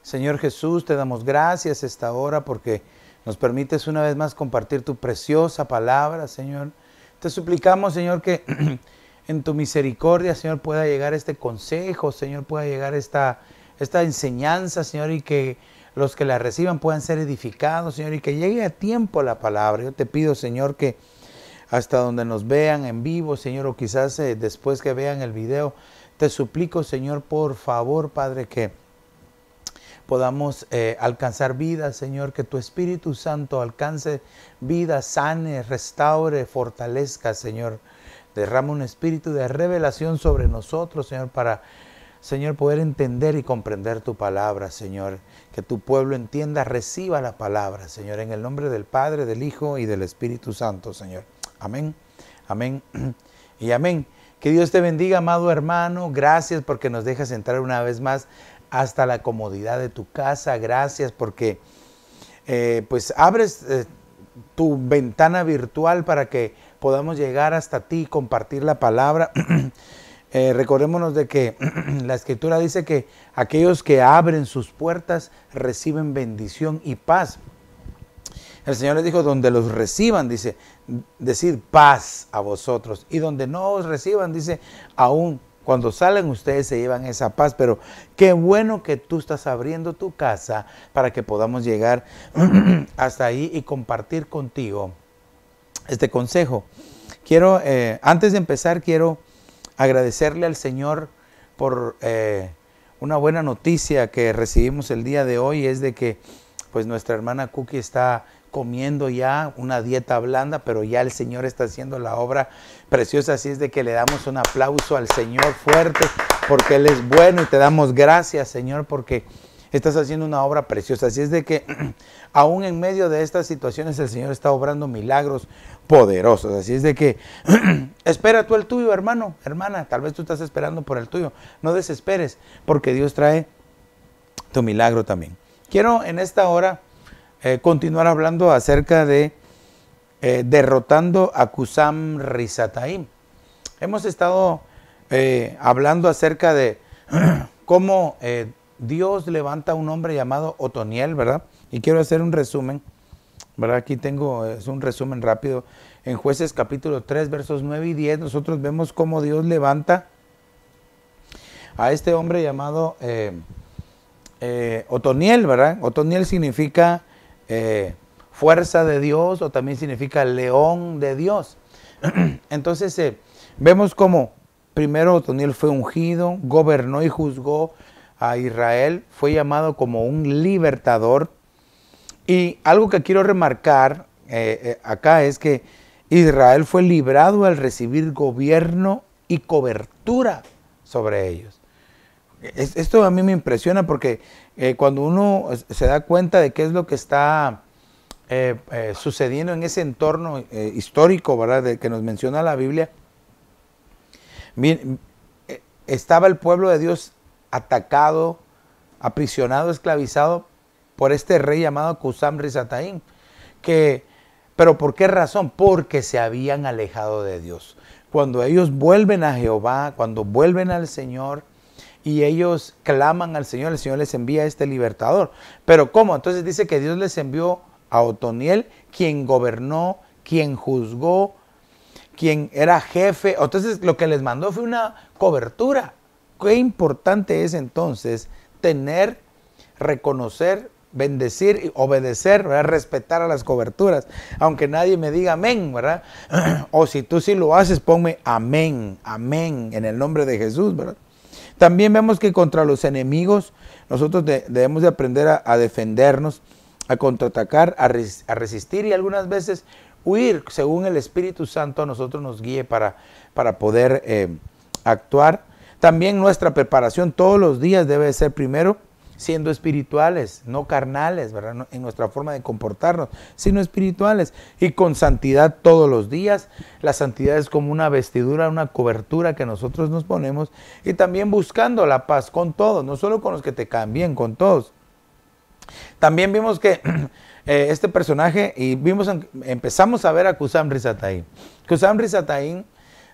Señor Jesús, te damos gracias esta hora porque nos permites una vez más compartir tu preciosa palabra, Señor. Te suplicamos, Señor, que en tu misericordia, Señor, pueda llegar este consejo, Señor, pueda llegar esta enseñanza, Señor, y que los que la reciban puedan ser edificados, Señor, y que llegue a tiempo la palabra. Yo te pido, Señor, que hasta donde nos vean en vivo, Señor, o quizás después que vean el video, te suplico, Señor, por favor, Padre, que podamos alcanzar vida, Señor, que tu Espíritu Santo alcance vida, sane, restaure, fortalezca, Señor. Derrama un espíritu de revelación sobre nosotros, Señor, para, Señor, poder entender y comprender tu palabra, Señor. Que tu pueblo entienda, reciba la palabra, Señor, en el nombre del Padre, del Hijo y del Espíritu Santo, Señor. Amén, amén y amén. Que Dios te bendiga, amado hermano. Gracias porque nos dejas entrar una vez más hasta la comodidad de tu casa. Gracias porque pues abres tu ventana virtual para que podamos llegar hasta ti y compartir la palabra. Recordémonos de que la Escritura dice que aquellos que abren sus puertas reciben bendición y paz. El Señor les dijo, donde los reciban, dice, decid paz a vosotros. Y donde no os reciban, dice, aún cuando salen ustedes se llevan esa paz. Pero qué bueno que tú estás abriendo tu casa para que podamos llegar hasta ahí y compartir contigo este consejo. Quiero, antes de empezar, quiero agradecerle al Señor por una buena noticia que recibimos el día de hoy. Es de que pues nuestra hermana Cookie está comiendo ya una dieta blanda, pero ya el Señor está haciendo la obra preciosa. Así es de que le damos un aplauso al Señor fuerte, porque Él es bueno, y te damos gracias, Señor, porque estás haciendo una obra preciosa. Así es de que aún en medio de estas situaciones el Señor está obrando milagros poderosos. Así es de que espera tú el tuyo, hermano, hermana. Tal vez tú estás esperando por el tuyo. No desesperes, porque Dios trae tu milagro también. Quiero en esta hora continuar hablando acerca de derrotando a Cusam Risataim. Hemos estado hablando acerca de cómo Dios levanta a un hombre llamado Otoniel, ¿verdad? Y quiero hacer un resumen, ¿verdad? Aquí tengo, es un resumen rápido. En Jueces capítulo 3, versos 9 y 10, nosotros vemos cómo Dios levanta a este hombre llamado Otoniel, ¿verdad? Otoniel significa fuerza de Dios, o también significa león de Dios. Entonces vemos cómo primero Otoniel fue ungido, gobernó y juzgó a Israel, fue llamado como un libertador. Y algo que quiero remarcar acá es que Israel fue librado al recibir gobierno y cobertura sobre ellos. Esto a mí me impresiona porque cuando uno se da cuenta de qué es lo que está sucediendo en ese entorno histórico, ¿verdad?, de que nos menciona la Biblia, bien, estaba el pueblo de Dios atacado, aprisionado, esclavizado por este rey llamado Cusam Risataim. Pero ¿por qué razón? Porque se habían alejado de Dios. Cuando ellos vuelven a Jehová, cuando vuelven al Señor, y ellos claman al Señor, el Señor les envía a este libertador. ¿Pero cómo? Entonces dice que Dios les envió a Otoniel, quien gobernó, quien juzgó, quien era jefe. Entonces lo que les mandó fue una cobertura. Qué importante es entonces tener, reconocer, bendecir, obedecer, ¿verdad?, respetar a las coberturas. Aunque nadie me diga amén, ¿verdad? O si tú sí lo haces, ponme amén, amén, en el nombre de Jesús, ¿verdad? También vemos que contra los enemigos nosotros debemos de aprender a defendernos, a contraatacar, a resistir y algunas veces huir según el Espíritu Santo a nosotros nos guíe para poder actuar. También nuestra preparación todos los días debe ser primero siendo espirituales, no carnales, ¿verdad?, no, en nuestra forma de comportarnos, sino espirituales y con santidad todos los días. La santidad es como una vestidura, una cobertura que nosotros nos ponemos, y también buscando la paz con todos, no solo con los que te caen bien, con todos. También vimos que este personaje, y empezamos a ver a Cusam Risataim. Cusam Risataim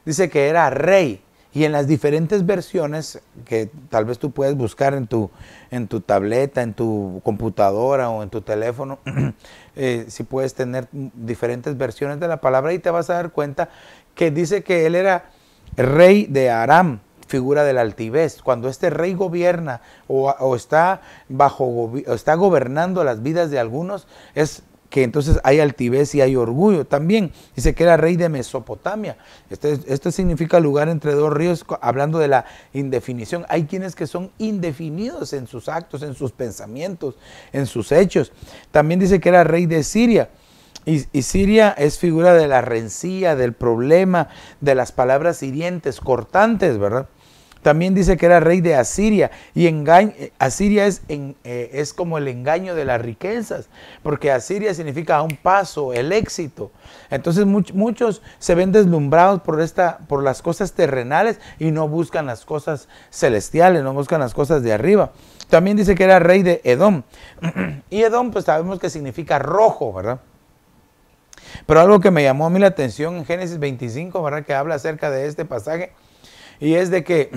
dice que era rey, Y en las diferentes versiones que tal vez tú puedes buscar en tu tableta, en tu computadora o en tu teléfono, si puedes tener diferentes versiones de la palabra, y te vas a dar cuenta que dice que él era rey de Aram, figura de la altivez. Cuando este rey gobierna o está está gobernando las vidas de algunos, es que entonces hay altivez y hay orgullo. También dice que era rey de Mesopotamia. Esto significa lugar entre dos ríos, hablando de la indefinición. Hay quienes que son indefinidos en sus actos, en sus pensamientos, en sus hechos. También dice que era rey de Siria. Y Siria es figura de la rencilla, del problema, de las palabras hirientes, cortantes, ¿verdad? También dice que era rey de Asiria, y Asiria es como el engaño de las riquezas, porque Asiria significa a un paso, el éxito. Entonces muchos se ven deslumbrados por las cosas terrenales y no buscan las cosas celestiales, no buscan las cosas de arriba. También dice que era rey de Edom, y Edom pues sabemos que significa rojo, ¿verdad? Pero algo que me llamó a mí la atención en Génesis 25, ¿verdad?, que habla acerca de este pasaje, y es de que,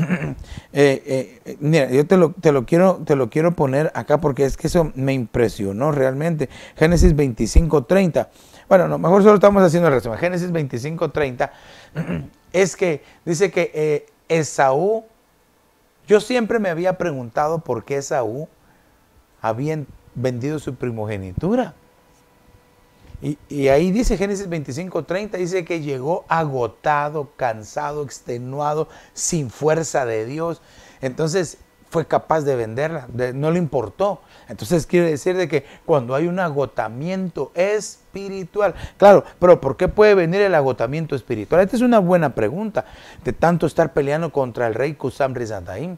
mira, yo te lo quiero poner acá porque es que eso me impresionó realmente. Génesis 25:30. Bueno, no, mejor solo estamos haciendo el resumen. Génesis 25:30 es que dice que Esaú, yo siempre me había preguntado por qué Esaú había vendido su primogenitura. Y ahí dice Génesis 25:30, dice que llegó agotado, cansado, extenuado, sin fuerza de Dios. Entonces fue capaz de venderla, no le importó. Entonces quiere decir de que cuando hay un agotamiento espiritual, claro, pero ¿por qué puede venir el agotamiento espiritual? Esta es una buena pregunta, de tanto estar peleando contra el rey Cusam Risataim.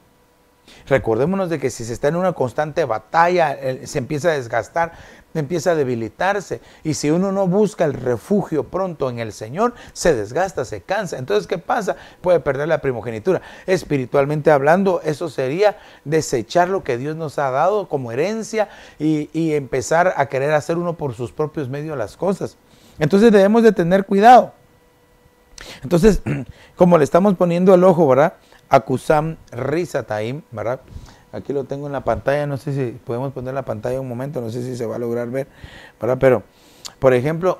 Recordémonos de que si se está en una constante batalla, se empieza a desgastar, empieza a debilitarse, y si uno no busca el refugio pronto en el Señor, se desgasta, se cansa. Entonces, ¿qué pasa? Puede perder la primogenitura. Espiritualmente hablando, eso sería desechar lo que Dios nos ha dado como herencia y empezar a querer hacer uno por sus propios medios las cosas. Entonces debemos de tener cuidado. Entonces, como le estamos poniendo el ojo, ¿verdad?, a Cusam Risataim, ¿verdad? Aquí lo tengo en la pantalla, no sé si podemos poner la pantalla un momento, no sé si se va a lograr ver, ¿verdad? Pero, por ejemplo,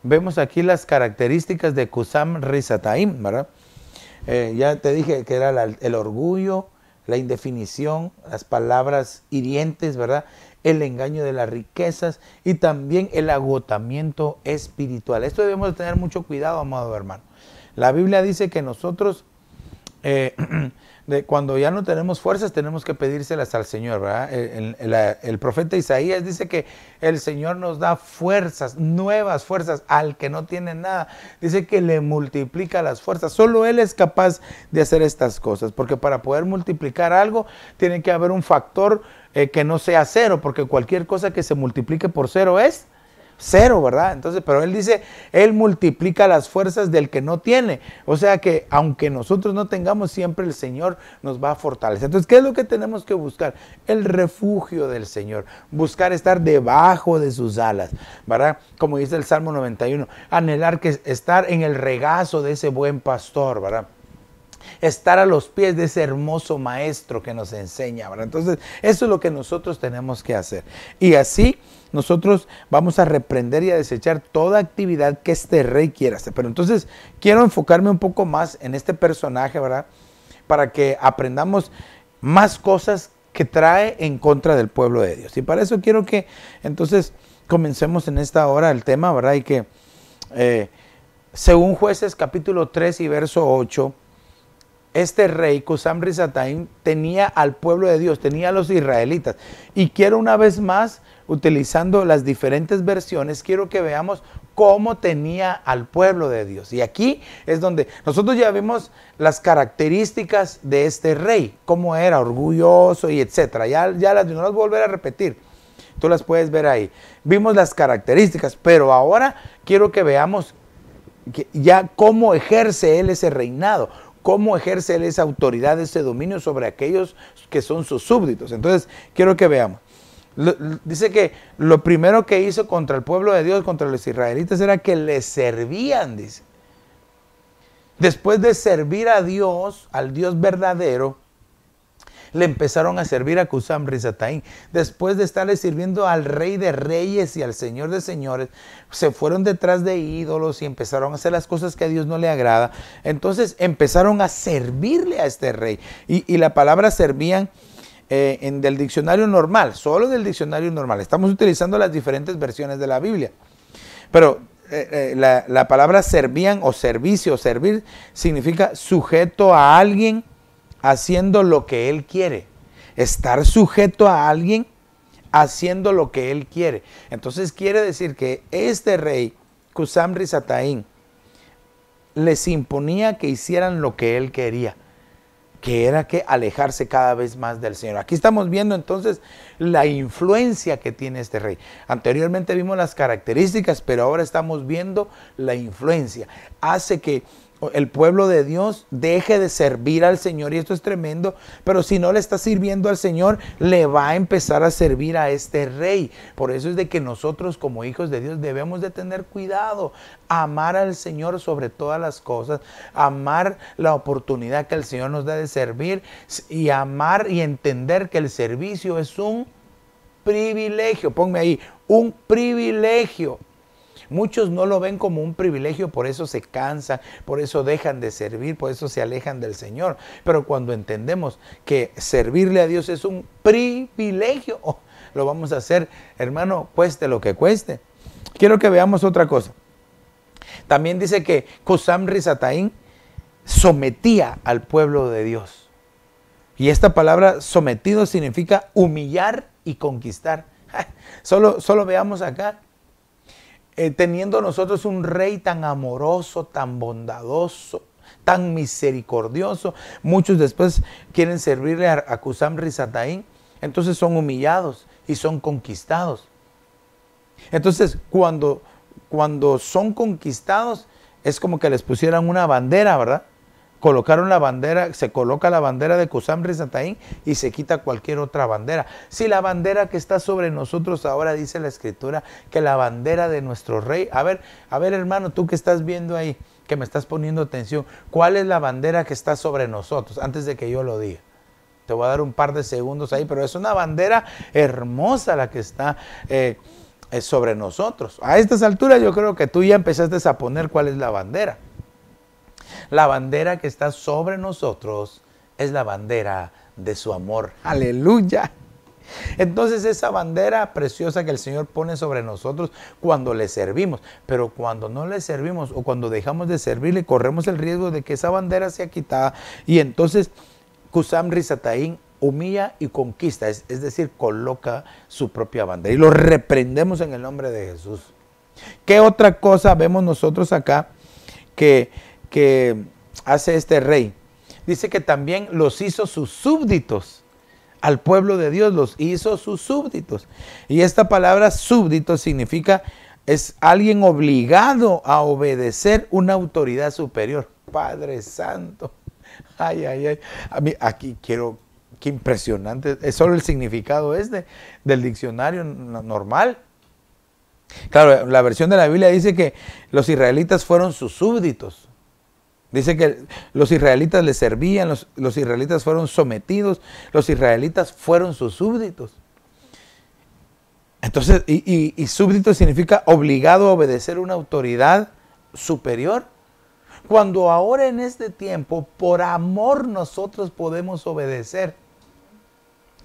vemos aquí las características de Cusam Risataim, ¿verdad? Ya te dije que era el orgullo, la indefinición, las palabras hirientes, ¿verdad?, el engaño de las riquezas y también el agotamiento espiritual. Esto debemos de tener mucho cuidado, amado hermano. La Biblia dice que nosotros, cuando ya no tenemos fuerzas, tenemos que pedírselas al Señor, ¿verdad? El profeta Isaías dice que el Señor nos da fuerzas, nuevas fuerzas al que no tiene nada. Dice que le multiplica las fuerzas. Solo Él es capaz de hacer estas cosas, porque para poder multiplicar algo tiene que haber un factor que no sea cero, porque cualquier cosa que se multiplique por cero es cero, ¿verdad? Entonces, pero Él dice, Él multiplica las fuerzas del que no tiene. O sea que aunque nosotros no tengamos, siempre el Señor nos va a fortalecer. Entonces, ¿qué es lo que tenemos que buscar? El refugio del Señor. Buscar estar debajo de sus alas, ¿verdad? Como dice el Salmo 91, anhelar que estar en el regazo de ese buen pastor, ¿verdad? Estar a los pies de ese hermoso maestro que nos enseña, ¿verdad? Entonces, eso es lo que nosotros tenemos que hacer. Y así nosotros vamos a reprender y a desechar toda actividad que este rey quiera hacer. Pero entonces quiero enfocarme un poco más en este personaje, ¿verdad?, para que aprendamos más cosas que trae en contra del pueblo de Dios. Y para eso quiero que entonces comencemos en esta hora el tema, ¿verdad? Y que según Jueces capítulo 3 y verso 8, este rey, Cusam Risataim, tenía al pueblo de Dios, tenía a los israelitas. Y quiero una vez más, utilizando las diferentes versiones, quiero que veamos cómo tenía al pueblo de Dios. Y aquí es donde nosotros ya vimos las características de este rey, cómo era, orgulloso y etcétera. Ya no las voy a volver a repetir. Tú las puedes ver ahí. Vimos las características, pero ahora quiero que veamos ya cómo ejerce él ese reinado, cómo ejerce él esa autoridad, ese dominio sobre aquellos que son sus súbditos. Entonces, quiero que veamos. Dice que lo primero que hizo contra el pueblo de Dios, contra los israelitas, era que le servían, dice. Después de servir a Dios, al Dios verdadero, le empezaron a servir a Cusam Risataín. Después de estarle sirviendo al Rey de Reyes y al Señor de Señores, se fueron detrás de ídolos y empezaron a hacer las cosas que a Dios no le agrada. Entonces empezaron a servirle a este rey. Y la palabra servían del diccionario normal, solo del diccionario normal. Estamos utilizando las diferentes versiones de la Biblia. Pero la palabra servían o servicio o servir significa sujeto a alguien haciendo lo que él quiere. Estar sujeto a alguien haciendo lo que él quiere. Entonces quiere decir que este rey, Cusam Risataín, les imponía que hicieran lo que él quería, que era que alejarse cada vez más del Señor. Aquí estamos viendo entonces la influencia que tiene este rey. Anteriormente vimos las características, pero ahora estamos viendo la influencia. Hace que el pueblo de Dios deje de servir al Señor, y esto es tremendo, pero si no le está sirviendo al Señor, le va a empezar a servir a este rey. Por eso es de que nosotros como hijos de Dios debemos de tener cuidado, amar al Señor sobre todas las cosas, amar la oportunidad que el Señor nos da de servir, y amar y entender que el servicio es un privilegio. Ponme ahí, un privilegio. Muchos no lo ven como un privilegio, por eso se cansan, por eso dejan de servir, por eso se alejan del Señor. Pero cuando entendemos que servirle a Dios es un privilegio, lo vamos a hacer, hermano, cueste lo que cueste. Quiero que veamos otra cosa. También dice que Cusam Risataín sometía al pueblo de Dios. Y esta palabra sometido significa humillar y conquistar. Solo veamos acá. Teniendo nosotros un rey tan amoroso, tan bondadoso, tan misericordioso, muchos después quieren servirle a Cusam Risataín, entonces son humillados y son conquistados. Entonces cuando son conquistados es como que les pusieran una bandera, ¿verdad? Colocaron la bandera, se coloca la bandera de Cusam Risataín y se quita cualquier otra bandera. Si la bandera que está sobre nosotros ahora, dice la Escritura, que la bandera de nuestro rey. A ver hermano, tú que estás viendo ahí, que me estás poniendo atención, ¿cuál es la bandera que está sobre nosotros? Antes de que yo lo diga. Te voy a dar un par de segundos ahí, pero es una bandera hermosa la que está sobre nosotros. A estas alturas yo creo que tú ya empezaste a poner cuál es la bandera. La bandera que está sobre nosotros es la bandera de su amor. ¡Aleluya! Entonces esa bandera preciosa que el Señor pone sobre nosotros cuando le servimos. Pero cuando no le servimos o cuando dejamos de servirle, corremos el riesgo de que esa bandera sea quitada. Y entonces Cusam Risataín humilla y conquista, es decir, coloca su propia bandera. Y lo reprendemos en el nombre de Jesús. ¿Qué otra cosa vemos nosotros acá que hace este rey? Dice que también los hizo sus súbditos. Al pueblo de Dios los hizo sus súbditos. Y esta palabra súbdito significa es alguien obligado a obedecer una autoridad superior. Padre Santo. Ay, ay, ay. A mí aquí quiero, qué impresionante. Es solo el significado del diccionario normal. Claro, la versión de la Biblia dice que los israelitas fueron sus súbditos. Dice que los israelitas le servían, los israelitas fueron sometidos, los israelitas fueron sus súbditos. Entonces, y súbdito significa obligado a obedecer una autoridad superior. Cuando ahora en este tiempo, por amor nosotros podemos obedecer.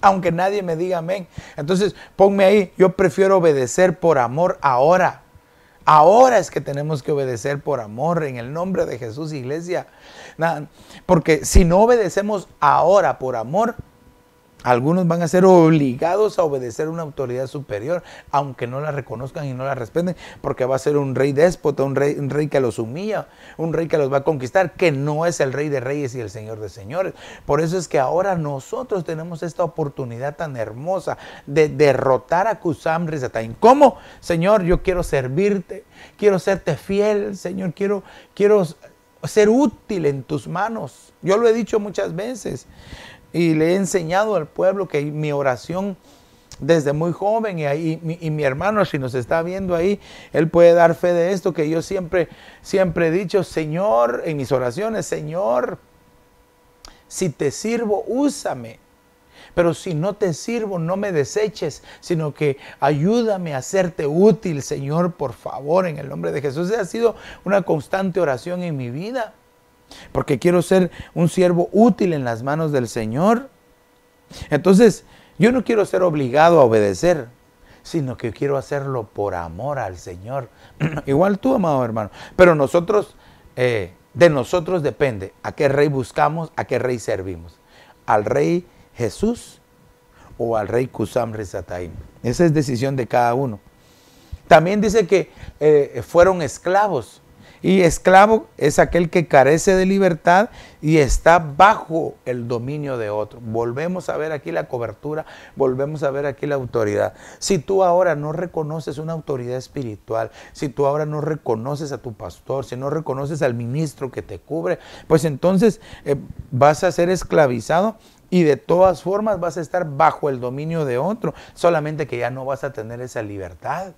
Aunque nadie me diga amén. Entonces, ponme ahí, yo prefiero obedecer por amor ahora. Ahora es que tenemos que obedecer por amor en el nombre de Jesús, iglesia. Porque si no obedecemos ahora por amor, algunos van a ser obligados a obedecer una autoridad superior, aunque no la reconozcan y no la respeten, porque va a ser un rey déspota, un rey que los humilla, un rey que los va a conquistar, que no es el Rey de Reyes y el Señor de Señores. Por eso es que ahora nosotros tenemos esta oportunidad tan hermosa de derrotar a Cusam Risataín. ¿Cómo? Señor, yo quiero servirte, quiero serte fiel, Señor, quiero ser útil en tus manos. Yo lo he dicho muchas veces. Y le he enseñado al pueblo que mi oración desde muy joven, y mi hermano, si nos está viendo ahí, él puede dar fe de esto, que yo siempre he dicho, Señor, en mis oraciones, Señor, si te sirvo, úsame. Pero si no te sirvo, no me deseches, sino que ayúdame a hacerte útil, Señor, por favor, en el nombre de Jesús. Esa ha sido una constante oración en mi vida, porque quiero ser un siervo útil en las manos del Señor. Entonces, yo no quiero ser obligado a obedecer, sino que quiero hacerlo por amor al Señor. Igual tú, amado hermano. Pero nosotros, de nosotros depende a qué rey buscamos, a qué rey servimos. Al rey Jesús o al rey Cusam Risataim. Esa es decisión de cada uno. También dice que fueron esclavos. Y esclavo es aquel que carece de libertad y está bajo el dominio de otro. Volvemos a ver aquí la cobertura, volvemos a ver aquí la autoridad. Si tú ahora no reconoces una autoridad espiritual, si tú ahora no reconoces a tu pastor, si no reconoces al ministro que te cubre, pues entonces vas a ser esclavizado y de todas formas vas a estar bajo el dominio de otro, solamente que ya no vas a tener esa libertad.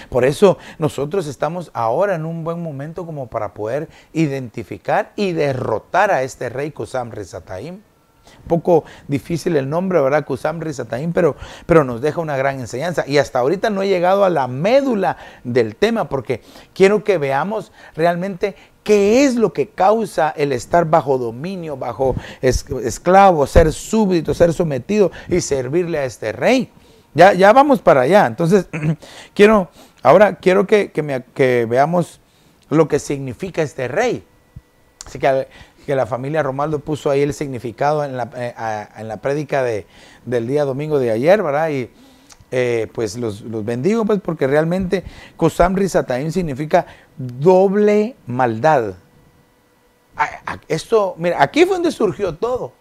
Por eso nosotros estamos ahora en un buen momento como para poder identificar y derrotar a este rey Cusam Risataim. Un poco difícil el nombre, ¿verdad? Cusam Risataim, pero nos deja una gran enseñanza. Y hasta ahorita no he llegado a la médula del tema, porque quiero que veamos realmente qué es lo que causa el estar bajo dominio, bajo esclavo, ser súbdito, ser sometido y servirle a este rey. Ya vamos para allá. Entonces, quiero que veamos lo que significa este rey. Así que la familia Romaldo puso ahí el significado en la prédica del día domingo de ayer, ¿verdad? Y pues los bendigo, pues, porque realmente Cusam Risataim significa doble maldad. Esto, mira, aquí fue donde surgió todo.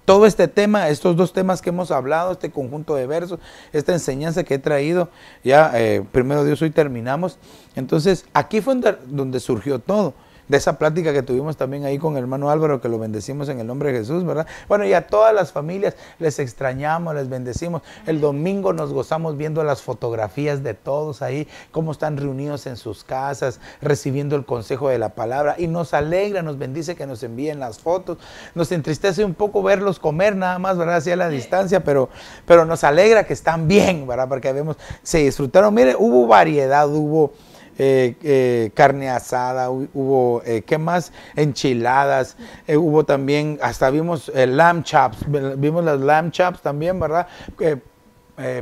Todo este tema, estos dos temas que hemos hablado, este conjunto de versos, esta enseñanza que he traído, ya primero Dios hoy terminamos. Entonces, aquí fue donde surgió todo. De esa plática que tuvimos también ahí con el hermano Álvaro, que lo bendecimos en el nombre de Jesús, ¿verdad? Bueno, y a todas las familias les extrañamos, les bendecimos. El domingo nos gozamos viendo las fotografías de todos ahí, cómo están reunidos en sus casas, recibiendo el consejo de la palabra. Y nos alegra, nos bendice que nos envíen las fotos. Nos entristece un poco verlos comer nada más, ¿verdad? Así a la distancia, pero nos alegra que están bien, ¿verdad? Porque vemos, se disfrutaron. Mire, hubo variedad, hubo carne asada, hubo, ¿qué más? Enchiladas, hubo también, hasta vimos lamb chops, vimos las lamb chops también, ¿verdad?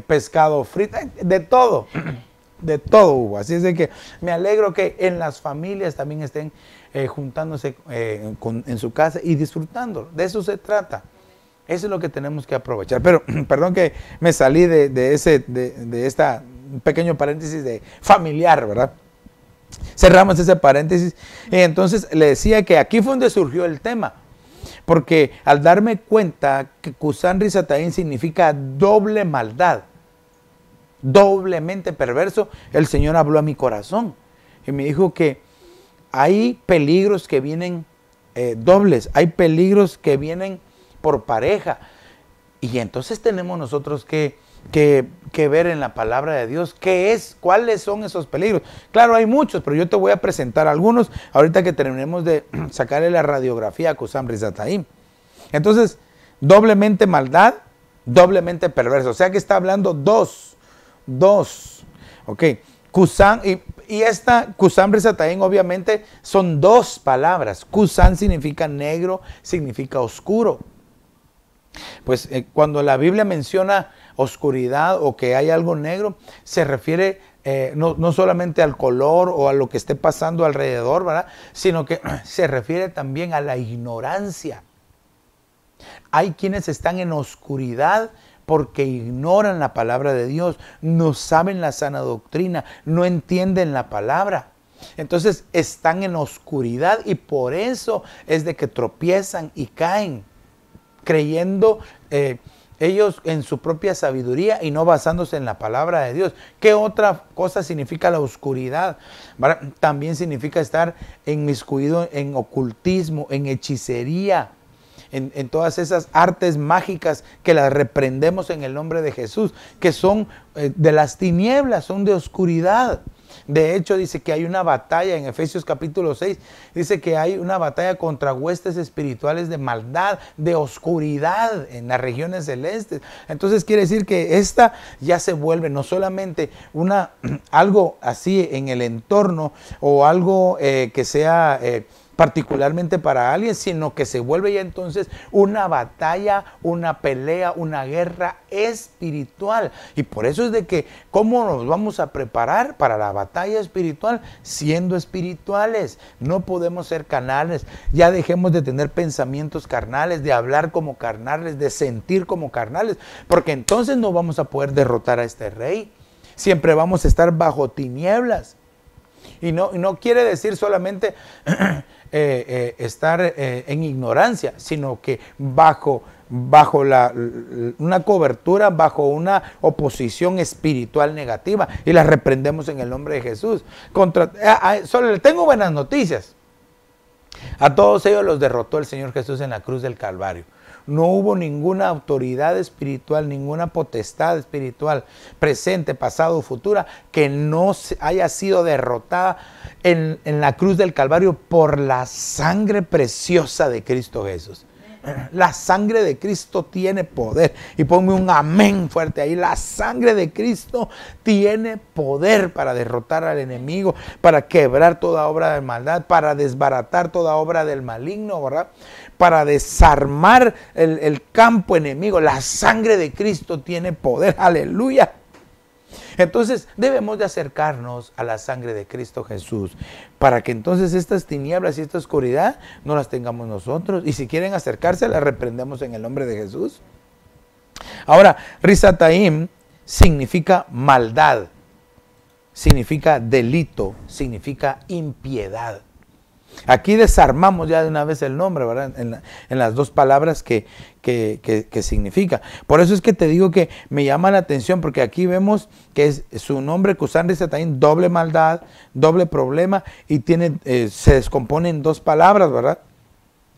Pescado frito, de todo hubo. Así es de que me alegro que en las familias también estén juntándose en su casa y disfrutando. De eso se trata. Eso es lo que tenemos que aprovechar. Pero, perdón que me salí de esta pequeño paréntesis de familiar, ¿verdad? Cerramos ese paréntesis. Y entonces le decía que aquí fue donde surgió el tema. Porque al darme cuenta que Cusam Risataim significa doble maldad, doblemente perverso, el Señor habló a mi corazón. Y me dijo que hay peligros que vienen dobles, hay peligros que vienen por pareja. Y entonces tenemos nosotros que ver en la palabra de Dios cuáles son esos peligros. Claro, hay muchos, pero yo te voy a presentar algunos ahorita que terminemos de sacarle la radiografía a Cusam Risataim. Entonces, doblemente maldad, doblemente perverso. O sea que está hablando dos. Ok. Cusam, y esta Cusam Risataim obviamente son dos palabras. Cusam significa negro, significa oscuro. Pues cuando la Biblia menciona oscuridad o que hay algo negro, se refiere no solamente al color o a lo que esté pasando alrededor, ¿verdad? Sino que se refiere también a la ignorancia. Hay quienes están en oscuridad porque ignoran la palabra de Dios, no saben la sana doctrina, no entienden la palabra. Entonces están en oscuridad y por eso es de que tropiezan y caen, creyendo ellos en su propia sabiduría y no basándose en la palabra de Dios. ¿Qué otra cosa significa la oscuridad? También significa estar inmiscuido en ocultismo, en hechicería, en todas esas artes mágicas que las reprendemos en el nombre de Jesús, que son de las tinieblas, son de oscuridad. De hecho, dice que hay una batalla en Efesios capítulo 6, dice que hay una batalla contra huestes espirituales de maldad, de oscuridad en las regiones celestes. Entonces quiere decir que esta ya se vuelve no solamente algo así en el entorno o algo que sea particularmente para alguien, sino que se vuelve ya entonces una batalla, una pelea, una guerra espiritual. Y por eso es de que, ¿cómo nos vamos a preparar para la batalla espiritual? Siendo espirituales. No podemos ser carnales. Ya dejemos de tener pensamientos carnales, de hablar como carnales, de sentir como carnales, porque entonces no vamos a poder derrotar a este rey. Siempre vamos a estar bajo tinieblas. Y no quiere decir solamente estar en ignorancia, sino que bajo una cobertura, bajo una oposición espiritual negativa, y la reprendemos en el nombre de Jesús. Solo le tengo buenas noticias. A todos ellos los derrotó el Señor Jesús en la cruz del Calvario. No hubo ninguna autoridad espiritual, ninguna potestad espiritual, presente, pasado o futura, que no haya sido derrotada en la cruz del Calvario por la sangre preciosa de Cristo Jesús. La sangre de Cristo tiene poder. Y ponme un amén fuerte ahí. La sangre de Cristo tiene poder para derrotar al enemigo, para quebrar toda obra de maldad, para desbaratar toda obra del maligno, ¿verdad? Para desarmar el campo enemigo. La sangre de Cristo tiene poder. Aleluya. Entonces debemos de acercarnos a la sangre de Cristo Jesús para que entonces estas tinieblas y esta oscuridad no las tengamos nosotros. Y si quieren acercarse, las reprendemos en el nombre de Jesús. Ahora, Risataim significa maldad, significa delito, significa impiedad. Aquí desarmamos ya de una vez el nombre, ¿verdad? En las dos palabras que significa. Por eso es que te digo que me llama la atención, porque aquí vemos que es su nombre, Cusán Risataim, doble maldad, doble problema, y se descompone en dos palabras, ¿verdad?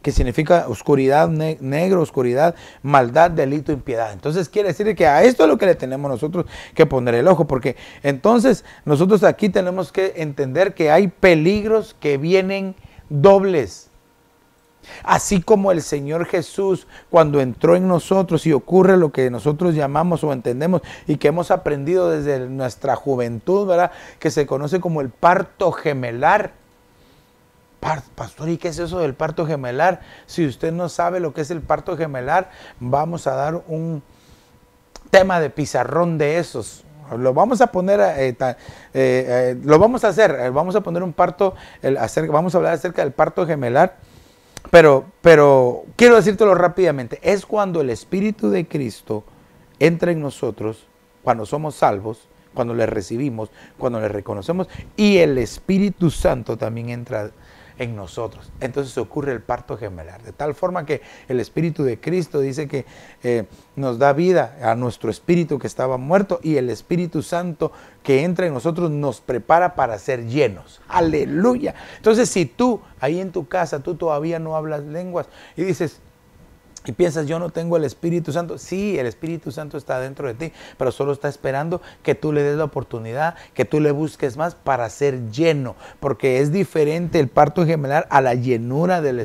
Que significa oscuridad, negro, oscuridad, maldad, delito, impiedad. Entonces quiere decir que a esto es lo que le tenemos nosotros que poner el ojo, porque entonces nosotros aquí tenemos que entender que hay peligros que vienen dobles. Así como el Señor Jesús, cuando entró en nosotros y ocurre lo que nosotros llamamos o entendemos y que hemos aprendido desde nuestra juventud, ¿verdad? Que se conoce como el parto gemelar. Pastor, ¿y qué es eso del parto gemelar? Si usted no sabe lo que es el parto gemelar, vamos a dar un tema de pizarrón de esos. Lo vamos a poner, lo vamos a hacer, vamos a poner un parto, vamos a hablar acerca del parto gemelar, pero quiero decírtelo rápidamente. Es cuando el Espíritu de Cristo entra en nosotros, cuando somos salvos, cuando le recibimos, cuando le reconocemos, y el Espíritu Santo también entra en nosotros. Entonces ocurre el parto gemelar, de tal forma que el Espíritu de Cristo dice que nos da vida a nuestro espíritu que estaba muerto, y el Espíritu Santo que entra en nosotros nos prepara para ser llenos. Aleluya. Entonces, si tú ahí en tu casa, tú todavía no hablas lenguas y dices y piensas, yo no tengo el Espíritu Santo. Sí, el Espíritu Santo está dentro de ti, pero solo está esperando que tú le des la oportunidad, que tú le busques más para ser lleno, porque es diferente el parto gemelar a la llenura del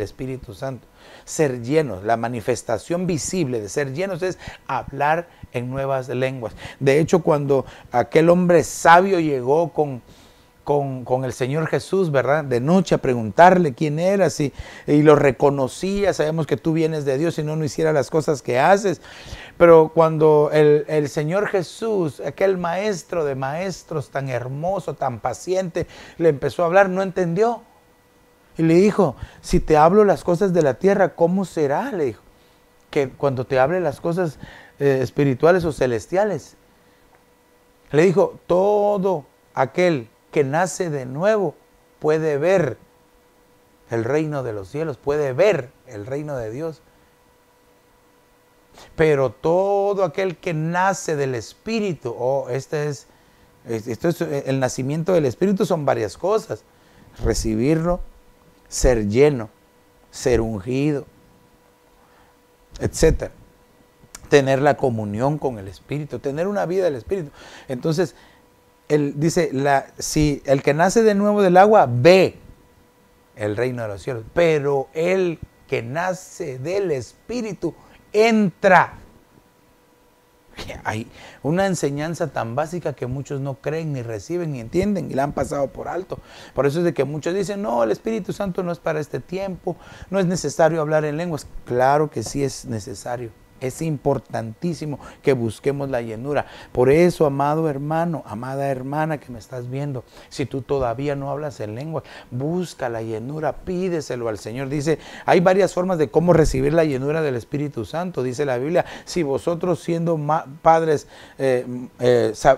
Espíritu Santo. Ser llenos, la manifestación visible de ser llenos es hablar en nuevas lenguas. De hecho, cuando aquel hombre sabio llegó con el Señor Jesús, ¿verdad? De noche a preguntarle quién eras y lo reconocía. Sabemos que tú vienes de Dios, si no hiciera las cosas que haces. Pero cuando el Señor Jesús, aquel maestro de maestros tan hermoso, tan paciente, le empezó a hablar, no entendió. Y le dijo, si te hablo las cosas de la tierra, ¿cómo será? Le dijo, que cuando te hable las cosas espirituales o celestiales. Le dijo, todo aquel que nace de nuevo puede ver el reino de los cielos, puede ver el reino de Dios. Pero todo aquel que nace del Espíritu, esto es el nacimiento del Espíritu, son varias cosas: recibirlo, ser lleno, ser ungido, etcétera. Tener la comunión con el Espíritu, tener una vida del Espíritu. Entonces, él dice, si el que nace de nuevo del agua ve el reino de los cielos, pero el que nace del Espíritu entra. Hay una enseñanza tan básica que muchos no creen, ni reciben, ni entienden, y la han pasado por alto. Por eso es de que muchos dicen, no, el Espíritu Santo no es para este tiempo, no es necesario hablar en lenguas. Claro que sí es necesario. Es importantísimo que busquemos la llenura. Por eso, amado hermano, amada hermana que me estás viendo, si tú todavía no hablas en lengua, busca la llenura, pídeselo al Señor. Dice, hay varias formas de cómo recibir la llenura del Espíritu Santo. Dice la Biblia, si vosotros siendo padres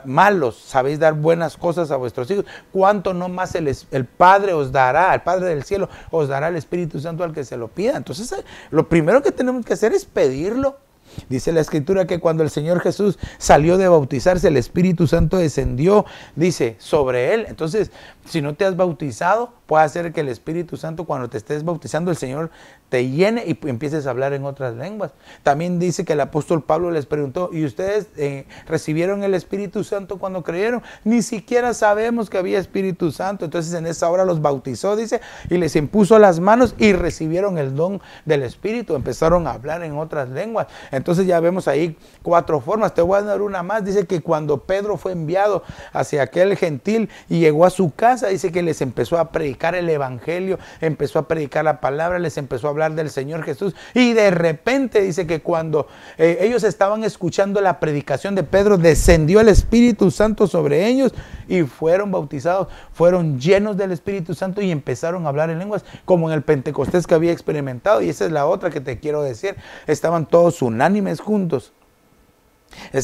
malos sabéis dar buenas cosas a vuestros hijos, ¿cuánto no más el Padre os dará, el Padre del cielo os dará el Espíritu Santo al que se lo pida? Entonces, lo primero que tenemos que hacer es pedirlo. Dice la Escritura que cuando el Señor Jesús salió de bautizarse, el Espíritu Santo descendió, dice, sobre él. Entonces, si no te has bautizado, puede ser que el Espíritu Santo, cuando te estés bautizando, el Señor te llene y empieces a hablar en otras lenguas. También dice que el apóstol Pablo les preguntó, ¿y ustedes recibieron el Espíritu Santo cuando creyeron? Ni siquiera sabemos que había Espíritu Santo. Entonces en esa hora los bautizó, dice, y les impuso las manos y recibieron el don del Espíritu. Empezaron a hablar en otras lenguas. Entonces ya vemos ahí 4 formas. Te voy a dar una más. Dice que cuando Pedro fue enviado hacia aquel gentil y llegó a su casa, dice que les empezó a predicar el evangelio, empezó a predicar la palabra, les empezó a hablar del Señor Jesús, y de repente dice que cuando ellos estaban escuchando la predicación de Pedro, descendió el Espíritu Santo sobre ellos y fueron bautizados, fueron llenos del Espíritu Santo y empezaron a hablar en lenguas como en el Pentecostés que había experimentado. Y esa es la otra que te quiero decir, estaban todos unánimes juntos.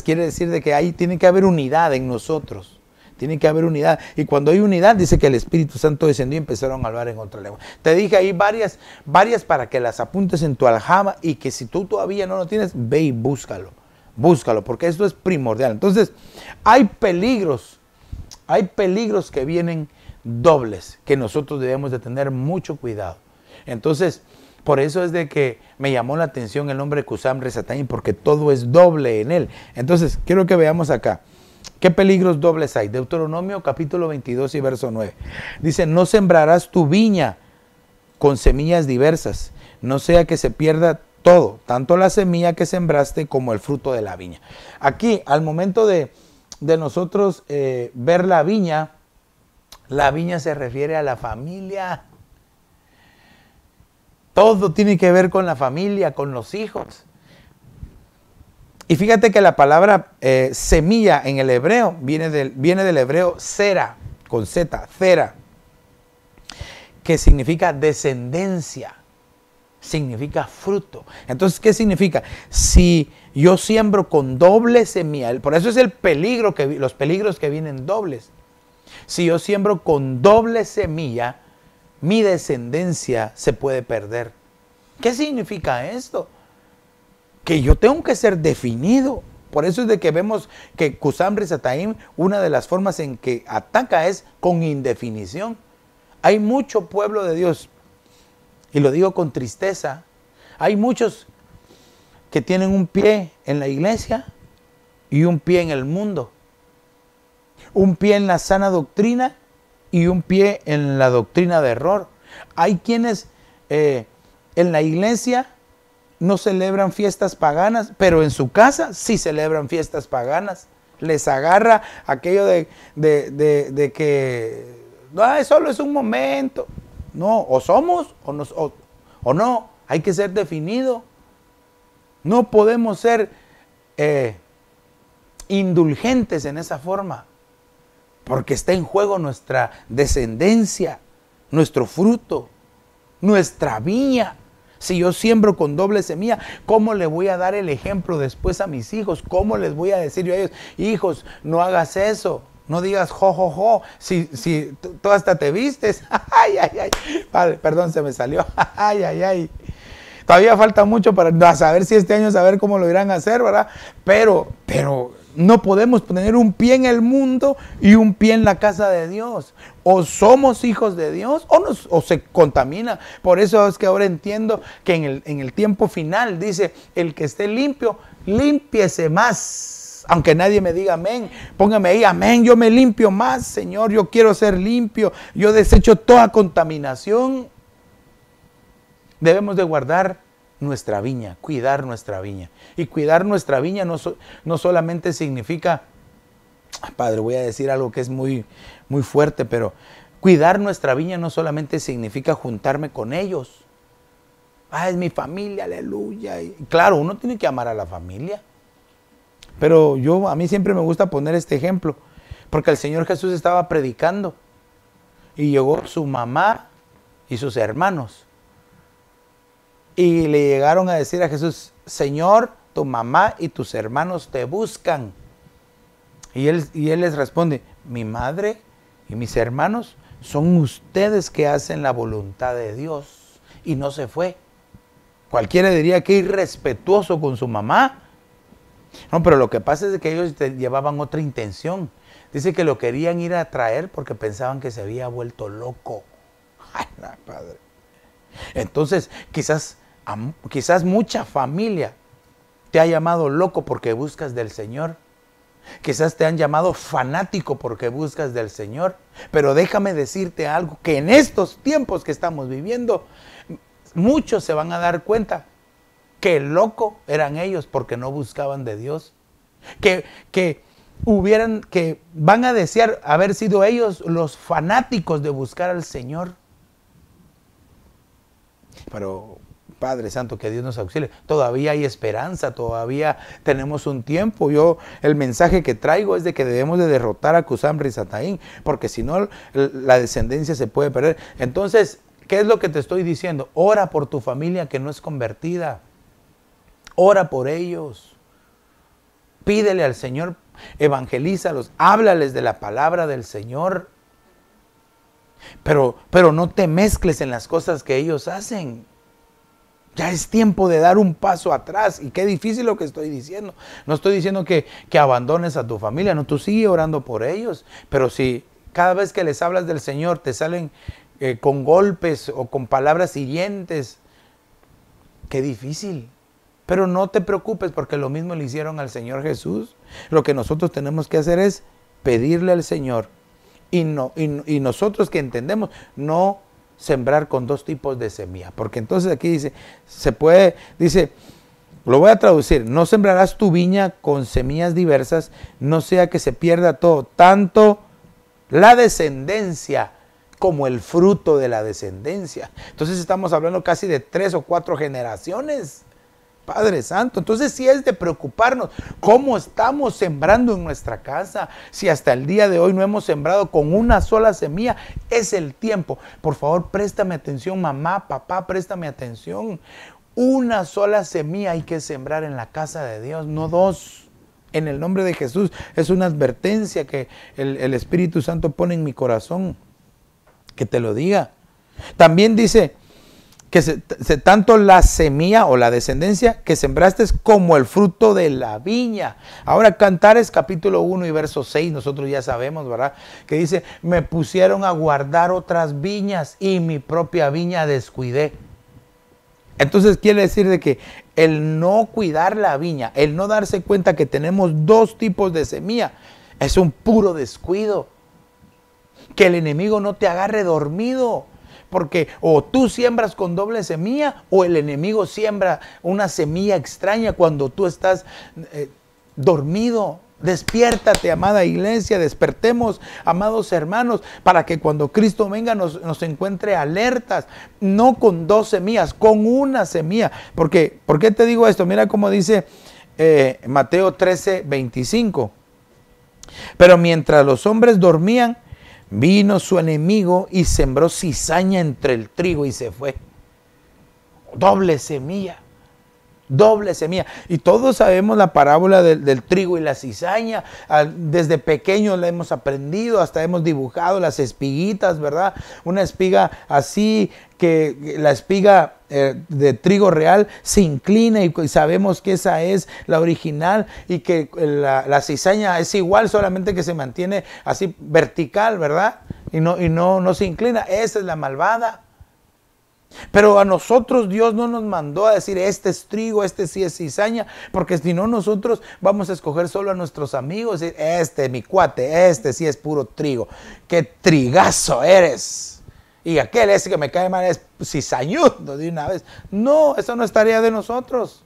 Quiere decir de que ahí tiene que haber unidad en nosotros. Tiene que haber unidad. Y cuando hay unidad, dice que el Espíritu Santo descendió y empezaron a hablar en otra lengua. Te dije ahí varias para que las apuntes en tu aljama, y que si tú todavía no lo tienes, ve y búscalo. Búscalo, porque esto es primordial. Entonces, hay peligros que vienen dobles, que nosotros debemos de tener mucho cuidado. Entonces, por eso es de que me llamó la atención el nombre de Cusam Rishathaim, porque todo es doble en él. Entonces, quiero que veamos acá. ¿Qué peligros dobles hay? Deuteronomio capítulo 22 y verso 9. Dice, no sembrarás tu viña con semillas diversas, no sea que se pierda todo, tanto la semilla que sembraste como el fruto de la viña. Aquí, al momento de nosotros ver la viña se refiere a la familia. Todo tiene que ver con la familia, con los hijos. Y fíjate que la palabra semilla en el hebreo viene del hebreo zera, con Z, zera, que significa descendencia, significa fruto. Entonces, ¿qué significa? Si yo siembro con doble semilla, por eso es el peligro, los peligros que vienen dobles. Si yo siembro con doble semilla, mi descendencia se puede perder. ¿Qué significa esto? Que yo tengo que ser definido. Por eso es de que vemos que Cusam Rishathaim, una de las formas en que ataca es con indefinición. Hay mucho pueblo de Dios, y lo digo con tristeza, hay muchos que tienen un pie en la iglesia y un pie en el mundo. Un pie en la sana doctrina y un pie en la doctrina de error. Hay quienes en la iglesia no celebran fiestas paganas, pero en su casa sí celebran fiestas paganas. Les agarra aquello de que solo es un momento. No, o somos o no. Hay que ser definido. No podemos ser indulgentes en esa forma, porque está en juego nuestra descendencia, nuestro fruto, nuestra viña. Si yo siembro con doble semilla, ¿cómo le voy a dar el ejemplo después a mis hijos? ¿Cómo les voy a decir yo a ellos, hijos, no hagas eso? No digas jo. Si tú hasta te vistes. Ay. Padre, perdón, se me salió. Ay. Todavía falta mucho para saber si este año, saber cómo lo irán a hacer, ¿verdad? Pero No podemos tener un pie en el mundo y un pie en la casa de Dios. O somos hijos de Dios o se contamina. Por eso es que ahora entiendo que en el tiempo final dice, el que esté limpio, límpiese más. Aunque nadie me diga amén, póngame ahí, amén, yo me limpio más, Señor, yo quiero ser limpio, yo desecho toda contaminación. Debemos de guardar nuestra viña, cuidar nuestra viña. Y cuidar nuestra viña no solamente significa, Padre, voy a decir algo que es muy, muy fuerte, pero cuidar nuestra viña no solamente significa juntarme con ellos. Es mi familia, aleluya. Y claro, uno tiene que amar a la familia. Pero a mí siempre me gusta poner este ejemplo, porque el Señor Jesús estaba predicando y llegó su mamá y sus hermanos. Y le llegaron a decir a Jesús, Señor, tu mamá y tus hermanos te buscan. Y él les responde, mi madre y mis hermanos son ustedes que hacen la voluntad de Dios. Y no se fue. Cualquiera diría que irrespetuoso con su mamá. No, pero lo que pasa es que ellos llevaban otra intención. Dice que lo querían ir a traer porque pensaban que se había vuelto loco. Ay, no, Padre. Entonces, quizás mucha familia te ha llamado loco porque buscas del Señor. Quizás te han llamado fanático porque buscas del Señor. Pero déjame decirte algo, que en estos tiempos que estamos viviendo, muchos se van a dar cuenta que loco eran ellos porque no buscaban de Dios. Que van a desear haber sido ellos los fanáticos de buscar al Señor. Pero Padre Santo, que Dios nos auxilie. Todavía hay esperanza, todavía tenemos un tiempo. El mensaje que traigo es de que debemos de derrotar a Cusán Risataín, porque si no, la descendencia se puede perder. Entonces, ¿qué es lo que te estoy diciendo? Ora por tu familia que no es convertida. Ora por ellos. Pídele al Señor, evangelízalos, háblales de la palabra del Señor. Pero no te mezcles en las cosas que ellos hacen. Ya es tiempo de dar un paso atrás. Y qué difícil lo que estoy diciendo. No estoy diciendo que abandones a tu familia. No, tú sigue orando por ellos. Pero si cada vez que les hablas del Señor te salen con golpes o con palabras hirientes, qué difícil. Pero no te preocupes porque lo mismo le hicieron al Señor Jesús. Lo que nosotros tenemos que hacer es pedirle al Señor. Y nosotros que entendemos, no sembrar con dos tipos de semilla. Porque entonces aquí dice, lo voy a traducir, no sembrarás tu viña con semillas diversas, no sea que se pierda todo, tanto la descendencia como el fruto de la descendencia. Entonces estamos hablando casi de 3 o 4 generaciones. Padre Santo, entonces sí es de preocuparnos cómo estamos sembrando en nuestra casa. Si hasta el día de hoy no hemos sembrado con una sola semilla, es el tiempo. Por favor, préstame atención, mamá, papá, préstame atención. Una sola semilla hay que sembrar en la casa de Dios, no 2. En el nombre de Jesús, es una advertencia que el Espíritu Santo pone en mi corazón, que te lo diga. También dice que tanto la semilla o la descendencia que sembraste como el fruto de la viña. Ahora, Cantares capítulo 1 y verso 6, nosotros ya sabemos, ¿verdad? Que dice, me pusieron a guardar otras viñas y mi propia viña descuidé. Entonces quiere decir de que el no cuidar la viña, el no darse cuenta que tenemos 2 tipos de semilla, es un puro descuido. Que el enemigo no te agarre dormido. Porque o tú siembras con doble semilla o el enemigo siembra una semilla extraña cuando tú estás dormido. Despiértate, amada iglesia, despertemos, amados hermanos, para que cuando Cristo venga nos encuentre alertas, no con 2 semillas, con una semilla. Porque, ¿por qué te digo esto? Mira cómo dice Mateo 13:25. Pero mientras los hombres dormían, vino su enemigo y sembró cizaña entre el trigo y se fue. Doble semilla. doble semilla. Y todos sabemos la parábola del trigo y la cizaña. Desde pequeños la hemos aprendido, hasta hemos dibujado las espiguitas, ¿verdad? Una espiga así, que la espiga de trigo real se inclina y sabemos que esa es la original, y que la cizaña es igual, solamente que se mantiene así vertical, ¿verdad? Y no se inclina. Esa es la malvada. Pero a nosotros Dios no nos mandó a decir este es trigo, este sí es cizaña, porque si no nosotros vamos a escoger solo a nuestros amigos, este mi cuate, este sí es puro trigo, qué trigazo eres, y aquel ese que me cae mal es cizañudo de una vez. No, eso no es tarea de nosotros.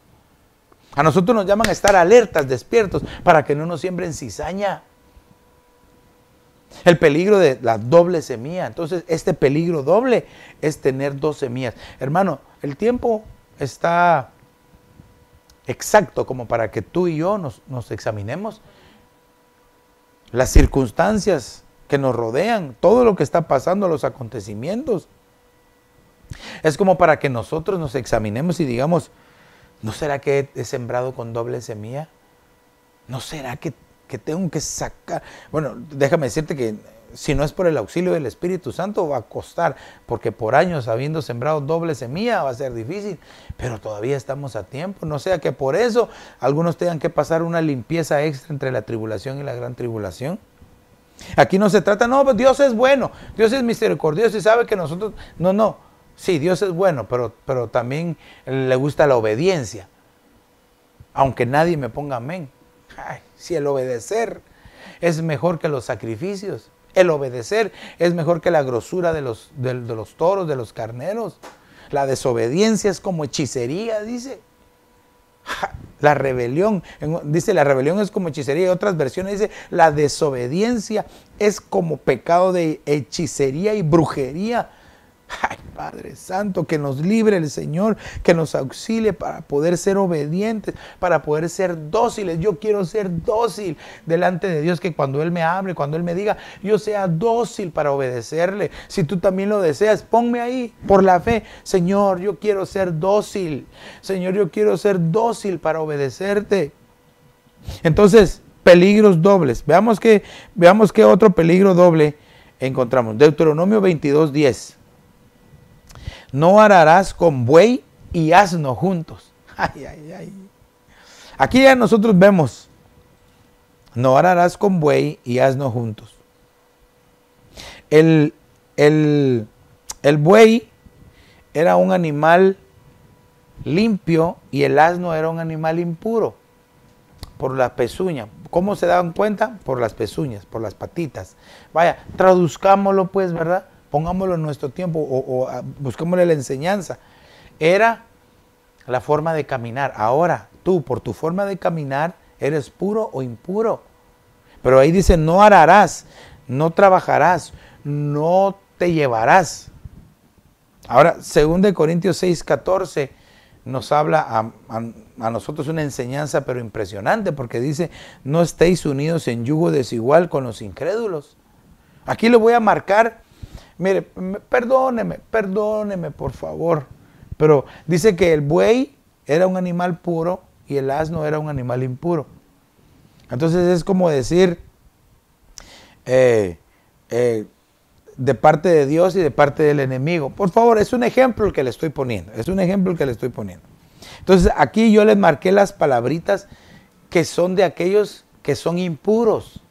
A nosotros nos llaman a estar alertas, despiertos, para que no nos siembren cizaña. El peligro de la doble semilla. Entonces, este peligro doble es tener dos semillas. Hermano, el tiempo está exacto como para que tú y yo nos examinemos. Las circunstancias que nos rodean, todo lo que está pasando, los acontecimientos. Es como para que nosotros nos examinemos y digamos, ¿no será que he sembrado con doble semilla? ¿No será que tengo que sacar? Bueno, déjame decirte que si no es por el auxilio del Espíritu Santo va a costar, porque por años habiendo sembrado doble semilla va a ser difícil, pero todavía estamos a tiempo. No sea que por eso algunos tengan que pasar una limpieza extra entre la tribulación y la gran tribulación. Aquí no se trata, no, pues Dios es bueno, Dios es misericordioso y sabe que nosotros, no, sí, Dios es bueno, pero también le gusta la obediencia, aunque nadie me ponga amén. Ay, si el obedecer es mejor que los sacrificios, el obedecer es mejor que la grosura de los toros, de los carneros. La desobediencia es como hechicería, dice. La rebelión, dice, la rebelión es como hechicería. Y otras versiones dice, la desobediencia es como pecado de hechicería y brujería. Ay, Padre Santo, que nos libre el Señor, que nos auxilie para poder ser obedientes, para poder ser dóciles. Yo quiero ser dócil delante de Dios, que cuando Él me hable, cuando Él me diga, yo sea dócil para obedecerle. Si tú también lo deseas, ponme ahí por la fe. Señor, yo quiero ser dócil. Señor, yo quiero ser dócil para obedecerte. Entonces, peligros dobles. Veamos qué otro peligro doble encontramos. Deuteronomio 22:10. No ararás con buey y asno juntos. Ay, ay, ay. Aquí ya nosotros vemos, no ararás con buey y asno juntos. El buey era un animal limpio y el asno era un animal impuro por la pezuña. ¿Cómo se daban cuenta? Por las pezuñas, por las patitas. Vaya, traduzcámoslo pues, ¿verdad? Pongámoslo en nuestro tiempo o busquémosle la enseñanza. Era la forma de caminar. Ahora, tú, por tu forma de caminar, ¿eres puro o impuro? Pero ahí dice, no ararás, no trabajarás, no te llevarás. Ahora, 2 Corintios 6:14 nos habla a nosotros una enseñanza pero impresionante, porque dice, no estéis unidos en yugo desigual con los incrédulos. Aquí le voy a marcar. Mire, perdóneme por favor, pero dice que el buey era un animal puro y el asno era un animal impuro. Entonces es como decir de parte de Dios y de parte del enemigo. Por favor, es un ejemplo el que le estoy poniendo, Entonces aquí yo les marqué las palabritas que son de aquellos que son impuros.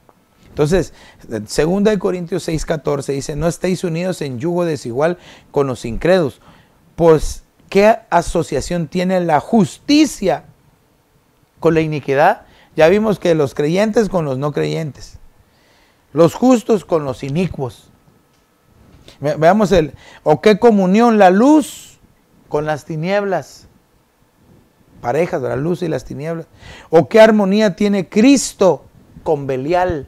Entonces, 2 Corintios 6:14 dice, no estéis unidos en yugo desigual con los incrédulos. Pues, ¿qué asociación tiene la justicia con la iniquidad? Ya vimos que los creyentes con los no creyentes, los justos con los inicuos. Veamos o qué comunión la luz con las tinieblas. Parejas de la luz y las tinieblas. O qué armonía tiene Cristo con Belial.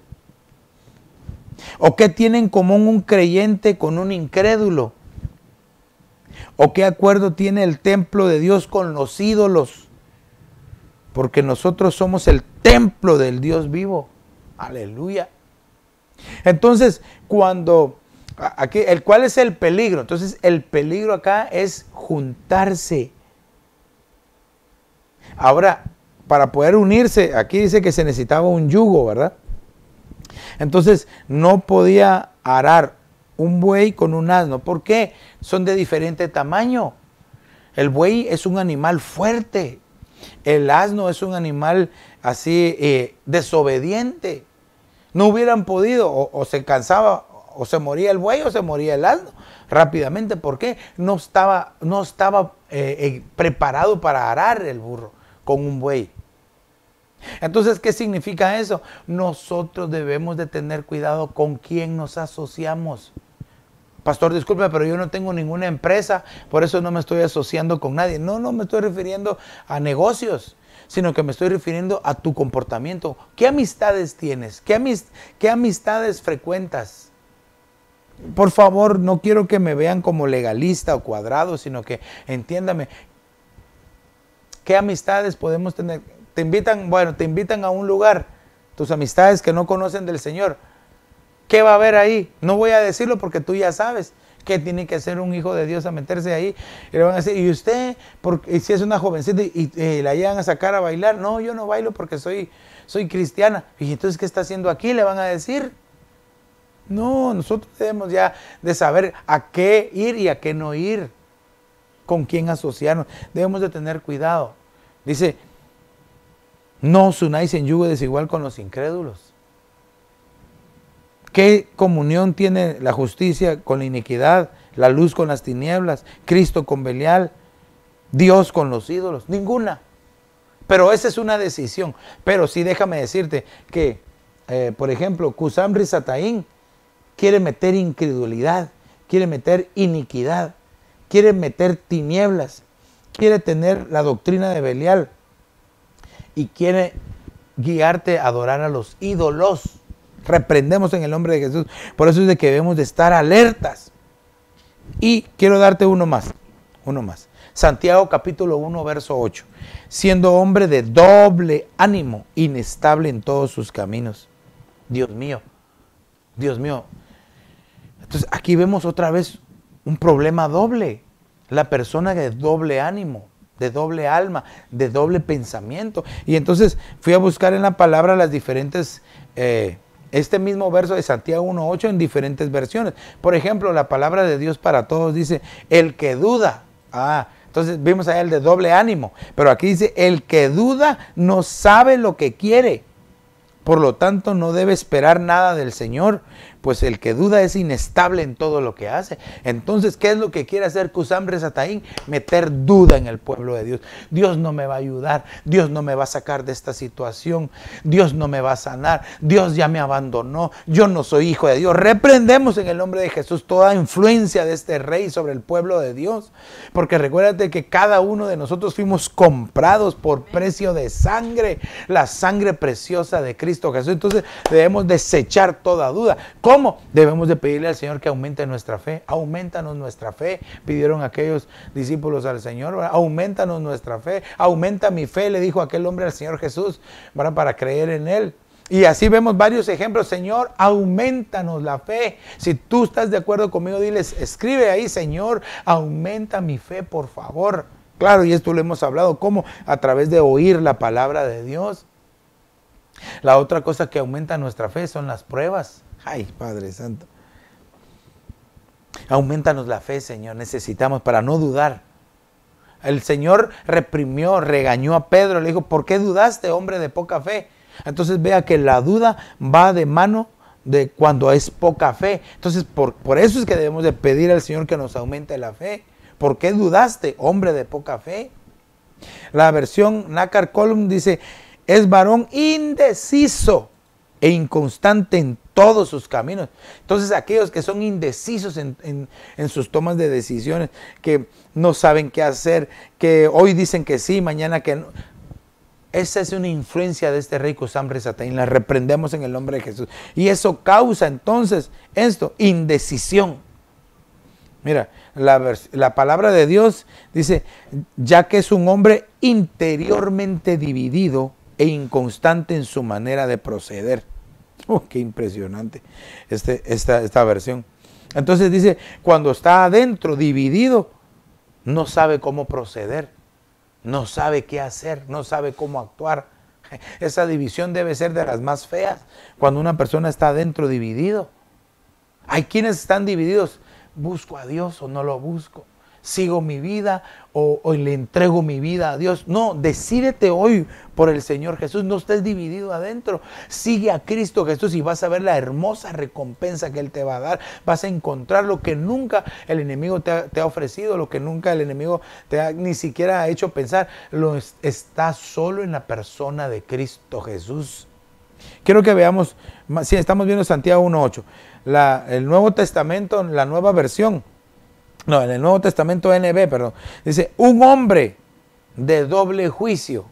¿O qué tiene en común un creyente con un incrédulo? ¿O qué acuerdo tiene el templo de Dios con los ídolos? Porque nosotros somos el templo del Dios vivo. Aleluya. Entonces, ¿cuál es el peligro? Entonces, el peligro acá es juntarse. Ahora, para poder unirse, aquí dice que se necesitaba un yugo, ¿verdad? Entonces, no podía arar un buey con un asno. ¿Por qué? Son de diferente tamaño. El buey es un animal fuerte. El asno es un animal así desobediente. No hubieran podido, o se cansaba, o se moría el buey, o se moría el asno rápidamente. ¿Por qué? No estaba preparado para arar el burro con un buey. Entonces, ¿qué significa eso? Nosotros debemos de tener cuidado con quién nos asociamos. Pastor, disculpe, pero yo no tengo ninguna empresa, por eso no me estoy asociando con nadie. No me estoy refiriendo a negocios, sino que me estoy refiriendo a tu comportamiento. ¿Qué amistades tienes? ¿Qué amistades frecuentas? Por favor, no quiero que me vean como legalista o cuadrado, sino que entiéndame. ¿Qué amistades podemos tener? Te invitan a un lugar, tus amistades que no conocen del Señor. ¿Qué va a haber ahí? No voy a decirlo porque tú ya sabes que tiene que ser un hijo de Dios a meterse ahí. Y le van a decir, ¿y usted? Porque si es una jovencita y la llegan a sacar a bailar. No, yo no bailo porque soy cristiana. Y entonces, ¿qué está haciendo aquí? Le van a decir. No, nosotros debemos ya de saber a qué ir y a qué no ir. Con quién asociarnos. Debemos de tener cuidado. Dice, no os unáis en yugo desigual con los incrédulos. ¿Qué comunión tiene la justicia con la iniquidad, la luz con las tinieblas, Cristo con Belial, Dios con los ídolos? Ninguna. Pero esa es una decisión. Pero sí, déjame decirte que, por ejemplo, Qusam Risataín quiere meter incredulidad, quiere meter iniquidad, quiere meter tinieblas, quiere tener la doctrina de Belial y quiere guiarte a adorar a los ídolos. Reprendemos en el nombre de Jesús. Por eso es de que debemos de estar alertas. Y quiero darte uno más. Santiago capítulo 1, verso 8. Siendo hombre de doble ánimo, inestable en todos sus caminos. Dios mío. Entonces aquí vemos otra vez un problema doble. La persona de doble ánimo, de doble alma, de doble pensamiento. Y entonces fui a buscar en la palabra las diferentes... este mismo verso de Santiago 1.8 en diferentes versiones. Por ejemplo, la palabra de Dios para todos dice, el que duda. Entonces vimos ahí el de doble ánimo. Pero aquí dice, el que duda no sabe lo que quiere. Por lo tanto, no debe esperar nada del Señor, pues el que duda es inestable en todo lo que hace. Entonces, ¿qué es lo que quiere hacer Qusam Risataín? Meter duda en el pueblo de Dios. Dios no me va a ayudar, Dios no me va a sacar de esta situación, Dios no me va a sanar, Dios ya me abandonó, yo no soy hijo de Dios. Reprendemos en el nombre de Jesús toda influencia de este rey sobre el pueblo de Dios, porque recuérdate que cada uno de nosotros fuimos comprados por precio de sangre, la sangre preciosa de Cristo Jesús. Entonces debemos desechar toda duda. ¿Cómo? Debemos de pedirle al Señor que aumente nuestra fe. Aumentanos nuestra fe. Pidieron aquellos discípulos al Señor, ¿verdad? Aumentanos nuestra fe. Aumenta mi fe, le dijo aquel hombre al Señor Jesús, ¿verdad? Para creer en Él. Y así vemos varios ejemplos. Señor, aumentanos la fe. Si tú estás de acuerdo conmigo, diles, escribe ahí, Señor, aumenta mi fe, por favor. Claro, y esto lo hemos hablado. ¿Cómo? A través de oír la palabra de Dios. La otra cosa que aumenta nuestra fe son las pruebas. Ay, Padre Santo. Aumentanos la fe, Señor. Necesitamos para no dudar. El Señor reprimió, regañó a Pedro. Le dijo, ¿por qué dudaste, hombre de poca fe? Entonces vea que la duda va de mano de cuando es poca fe. Entonces por eso es que debemos de pedir al Señor que nos aumente la fe. ¿Por qué dudaste, hombre de poca fe? La versión Nácar Column dice, es varón indeciso e inconstante en todos sus caminos. Entonces aquellos que son indecisos en sus tomas de decisiones, que no saben qué hacer, que hoy dicen que sí, mañana que no. Esa es una influencia de este rey Qusam Risataín. La reprendemos en el nombre de Jesús. Y eso causa entonces esto, indecisión. Mira, la palabra de Dios dice, ya que es un hombre interiormente dividido e inconstante en su manera de proceder. Qué impresionante esta versión. Entonces dice, cuando está adentro, dividido, no sabe cómo proceder. no sabe qué hacer, no sabe cómo actuar. Esa división debe ser de las más feas, cuando una persona está adentro dividido. Hay quienes están divididos, ¿busco a Dios o no lo busco? ¿Sigo mi vida o le entrego mi vida a Dios? No, decídete hoy por el Señor Jesús, no estés dividido adentro. Sigue a Cristo Jesús y vas a ver la hermosa recompensa que Él te va a dar. Vas a encontrar lo que nunca el enemigo te ha ofrecido, lo que nunca el enemigo ni siquiera ha hecho pensar. Está solo en la persona de Cristo Jesús. Quiero que veamos, si estamos viendo Santiago 1:8, el Nuevo Testamento, la nueva versión. No, en el Nuevo Testamento NB, perdón. Dice, un hombre de doble juicio.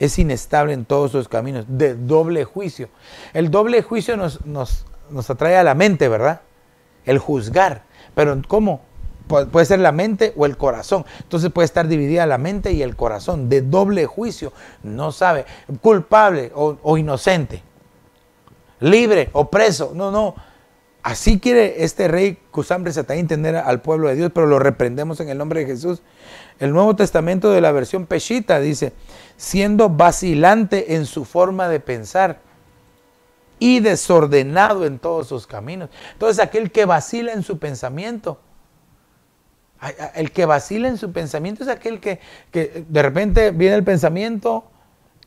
Es inestable en todos sus caminos. De doble juicio. El doble juicio nos atrae a la mente, ¿verdad? El juzgar. Pero ¿cómo? Puede ser la mente o el corazón. Entonces puede estar dividida la mente y el corazón. De doble juicio. No sabe. Culpable o inocente. Libre o preso. No. Así quiere este rey Cusán Risataín tener al pueblo de Dios, pero lo reprendemos en el nombre de Jesús. El Nuevo Testamento de la versión Peshitta dice, siendo vacilante en su forma de pensar y desordenado en todos sus caminos. Entonces aquel que vacila en su pensamiento, el que vacila en su pensamiento es aquel que de repente viene el pensamiento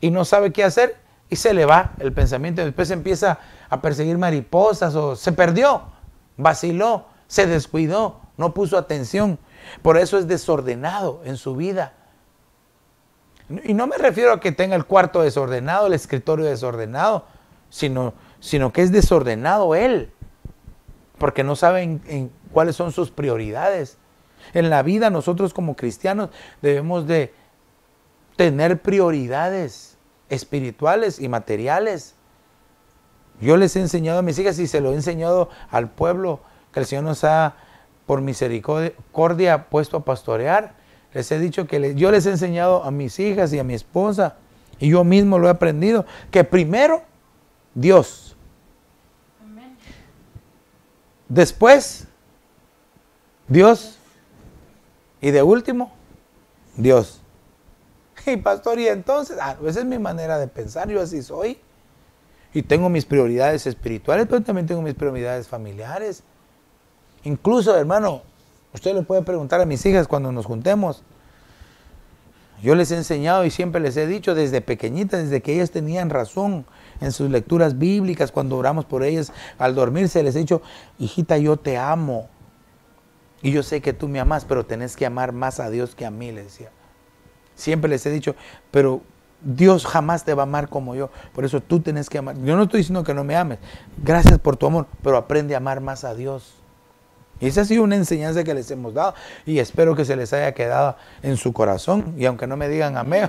y no sabe qué hacer. Y se le va el pensamiento, después empieza a perseguir mariposas o se perdió, vaciló, se descuidó, no puso atención. Por eso es desordenado en su vida. Y no me refiero a que tenga el cuarto desordenado, el escritorio desordenado, sino que es desordenado él, porque no sabe en cuáles son sus prioridades. En la vida nosotros como cristianos debemos de tener prioridades espirituales y materiales. Yo les he enseñado a mis hijas y se lo he enseñado al pueblo que el Señor nos ha por misericordia puesto a pastorear. Les he dicho que yo les he enseñado a mis hijas y a mi esposa, y yo mismo lo he aprendido, que primero Dios. Amén. Después Dios y de último Dios. Y pastor, y entonces, esa es mi manera de pensar, yo así soy. Y tengo mis prioridades espirituales, pero también tengo mis prioridades familiares. Incluso, hermano, usted le puede preguntar a mis hijas cuando nos juntemos. Yo les he enseñado y siempre les he dicho desde pequeñitas, desde que ellas tenían razón en sus lecturas bíblicas, cuando oramos por ellas al dormirse, les he dicho, hijita, yo te amo. Y yo sé que tú me amas, pero tenés que amar más a Dios que a mí, les decía. Siempre les he dicho, pero Dios jamás te va a amar como yo. Por eso tú tienes que amar. Yo no estoy diciendo que no me ames. Gracias por tu amor, pero aprende a amar más a Dios. Y esa ha sido una enseñanza que les hemos dado. Y espero que se les haya quedado en su corazón. Y aunque no me digan amén.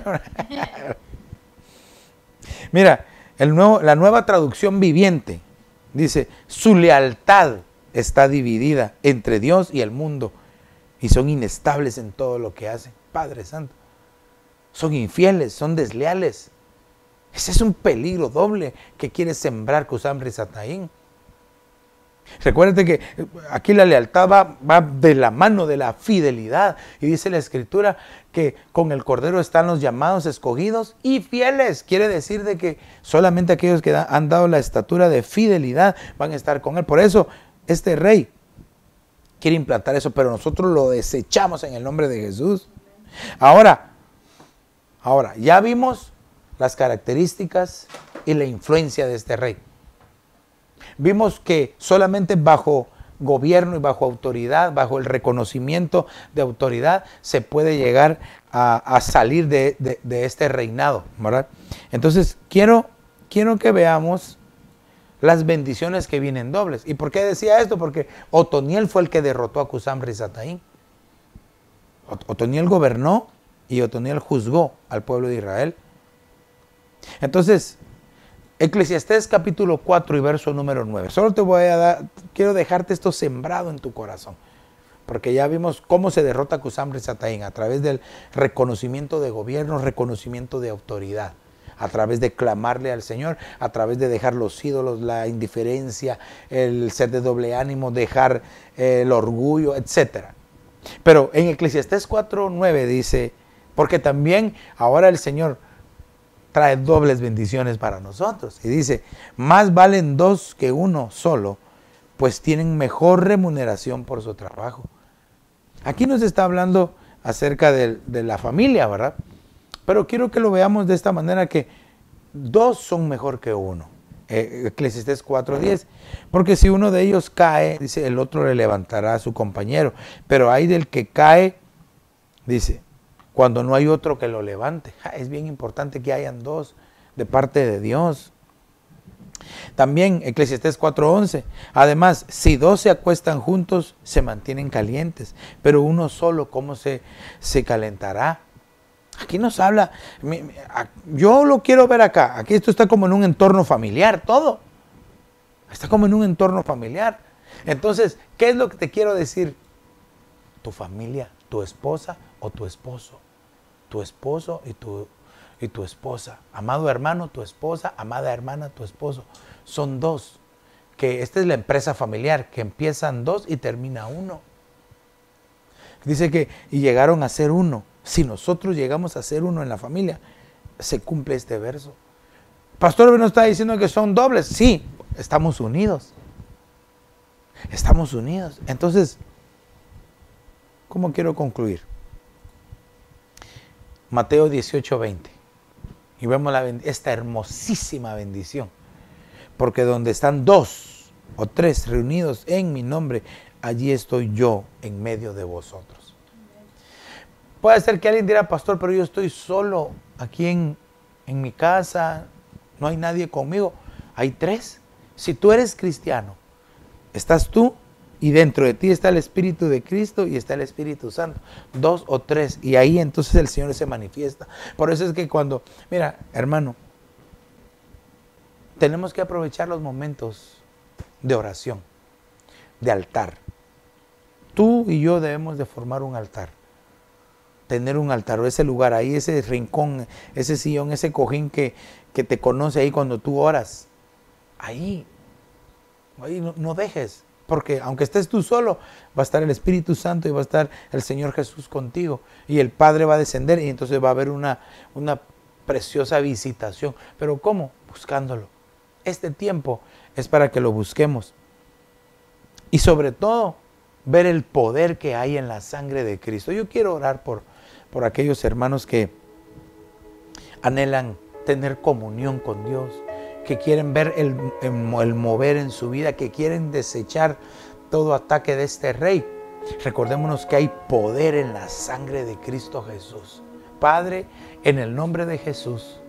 Mira, la nueva traducción viviente dice, su lealtad está dividida entre Dios y el mundo. Y son inestables en todo lo que hacen. Padre Santo. Son infieles, son desleales. Ese es un peligro doble que quiere sembrar Cusán Risataín. Recuérdate que aquí la lealtad va de la mano de la fidelidad. Y dice la Escritura que con el Cordero están los llamados, escogidos y fieles. Quiere decir de que solamente aquellos que han dado la estatura de fidelidad van a estar con Él. Por eso este rey quiere implantar eso, pero nosotros lo desechamos en el nombre de Jesús. Ahora, ya vimos las características y la influencia de este rey. Vimos que solamente bajo gobierno y bajo autoridad, bajo el reconocimiento de autoridad, se puede llegar a salir de este reinado, ¿verdad? Entonces, quiero que veamos las bendiciones que vienen dobles. ¿Y por qué decía esto? Porque Otoniel fue el que derrotó a Cusán Risataín. Otoniel gobernó y Otoniel juzgó al pueblo de Israel. Entonces, Eclesiastés capítulo 4 y verso número 9. Solo quiero dejarte esto sembrado en tu corazón. Porque ya vimos cómo se derrota a Cusán Risataín a través del reconocimiento de gobierno, reconocimiento de autoridad. A través de clamarle al Señor, a través de dejar los ídolos, la indiferencia, el ser de doble ánimo, dejar el orgullo, etc. Pero en Eclesiastés 4:9 dice, porque también ahora el Señor trae dobles bendiciones para nosotros. Y dice, más valen dos que uno solo, pues tienen mejor remuneración por su trabajo. Aquí nos está hablando acerca de la familia, ¿verdad? Pero quiero que lo veamos de esta manera, que dos son mejor que uno. Eclesiastés 4:10. Porque si uno de ellos cae, dice, el otro le levantará a su compañero. Pero hay del que cae, dice, cuando no hay otro que lo levante. Es bien importante que hayan dos de parte de Dios. También Eclesiastés 4:11. Además, si dos se acuestan juntos, se mantienen calientes. Pero uno solo, ¿cómo se calentará? Aquí nos habla, yo lo quiero ver acá. Aquí esto está como en un entorno familiar, todo. Está como en un entorno familiar. Entonces, ¿qué es lo que te quiero decir? Tu familia, tu esposa o tu esposo. Tu esposo y tu esposa. Amado hermano, tu esposa. Amada hermana, tu esposo. Son dos. Que esta es la empresa familiar, que empiezan dos y termina uno. Dice que y llegaron a ser uno. Si nosotros llegamos a ser uno en la familia, se cumple este verso. Pastor, ¿no está diciendo que son dobles? Sí, estamos unidos. Estamos unidos. Entonces, ¿cómo quiero concluir? Mateo 18:20. Y vemos esta hermosísima bendición. Porque donde están dos o tres reunidos en mi nombre, allí estoy yo en medio de vosotros. Puede ser que alguien dirá, pastor, pero yo estoy solo aquí en mi casa, no hay nadie conmigo. Hay tres. Si tú eres cristiano, estás tú y dentro de ti está el Espíritu de Cristo y está el Espíritu Santo. Dos o tres. Y ahí entonces el Señor se manifiesta. Por eso es que cuando, mira, hermano, tenemos que aprovechar los momentos de oración, de altar. Tú y yo debemos de formar un altar. Tener un altar o ese lugar ahí, ese rincón, ese sillón, ese cojín que te conoce ahí cuando tú oras. Ahí no dejes, porque aunque estés tú solo, va a estar el Espíritu Santo y va a estar el Señor Jesús contigo. Y el Padre va a descender y entonces va a haber una preciosa visitación. ¿Pero cómo? Buscándolo. Este tiempo es para que lo busquemos. Y sobre todo, ver el poder que hay en la sangre de Cristo. Yo quiero orar por aquellos hermanos que anhelan tener comunión con Dios, que quieren ver el mover en su vida, que quieren desechar todo ataque de este rey. Recordémonos que hay poder en la sangre de Cristo Jesús. Padre, en el nombre de Jesús,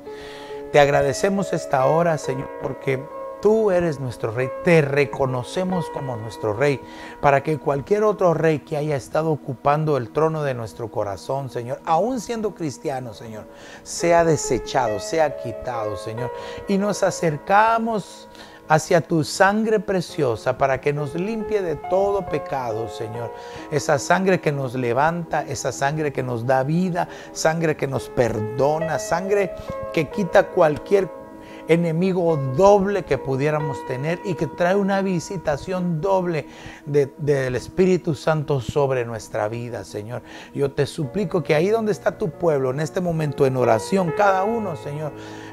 te agradecemos esta hora, Señor, porque tú eres nuestro rey, te reconocemos como nuestro rey, para que cualquier otro rey que haya estado ocupando el trono de nuestro corazón, Señor, aún siendo cristiano, Señor, sea desechado, sea quitado, Señor. Y nos acercamos hacia tu sangre preciosa para que nos limpie de todo pecado, Señor. Esa sangre que nos levanta, esa sangre que nos da vida, sangre que nos perdona, sangre que quita cualquier enemigo doble que pudiéramos tener y que trae una visitación doble del Espíritu Santo sobre nuestra vida, Señor. Yo te suplico que ahí donde está tu pueblo, en este momento en oración, cada uno, Señor,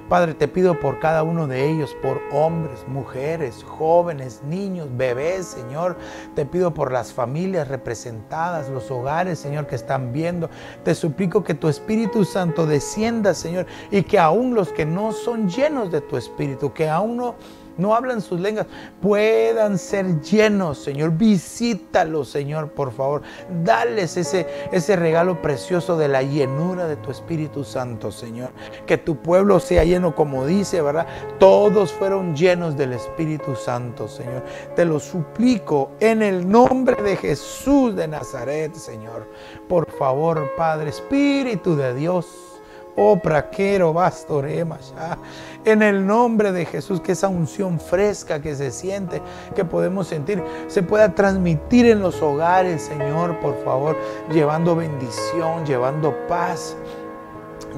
Padre, te pido por cada uno de ellos, por hombres, mujeres, jóvenes, niños, bebés, Señor. Te pido por las familias representadas, los hogares, Señor, que están viendo. Te suplico que tu Espíritu Santo descienda, Señor, y que aún los que no son llenos de tu Espíritu, que aún no hablan sus lenguas, puedan ser llenos, Señor. Visítalos, Señor, por favor. Dales ese regalo precioso de la llenura de tu Espíritu Santo, Señor. Que tu pueblo sea lleno, como dice, ¿verdad? Todos fueron llenos del Espíritu Santo, Señor. Te lo suplico en el nombre de Jesús de Nazaret, Señor. Por favor, Padre, Espíritu de Dios. Oh, praquero, bastorema, ya. En el nombre de Jesús, que esa unción fresca que se siente, que podemos sentir, se pueda transmitir en los hogares, Señor, por favor, llevando bendición, llevando paz,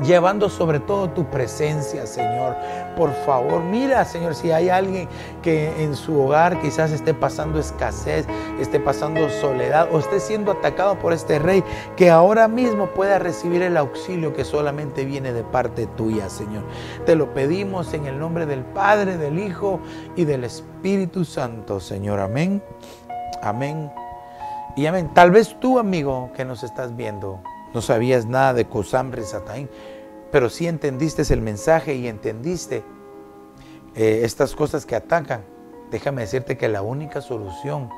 llevando sobre todo tu presencia, Señor. Por favor, mira, Señor, si hay alguien que en su hogar quizás esté pasando escasez, esté pasando soledad o esté siendo atacado por este rey, que ahora mismo pueda recibir el auxilio que solamente viene de parte tuya, Señor. Te lo pedimos en el nombre del Padre, del Hijo y del Espíritu Santo, Señor. Amén, amén y amén. Tal vez tú, amigo, que nos estás viendo, no sabías nada de Cusam Risataim, pero sí entendiste el mensaje y entendiste estas cosas que atacan. Déjame decirte que la única solución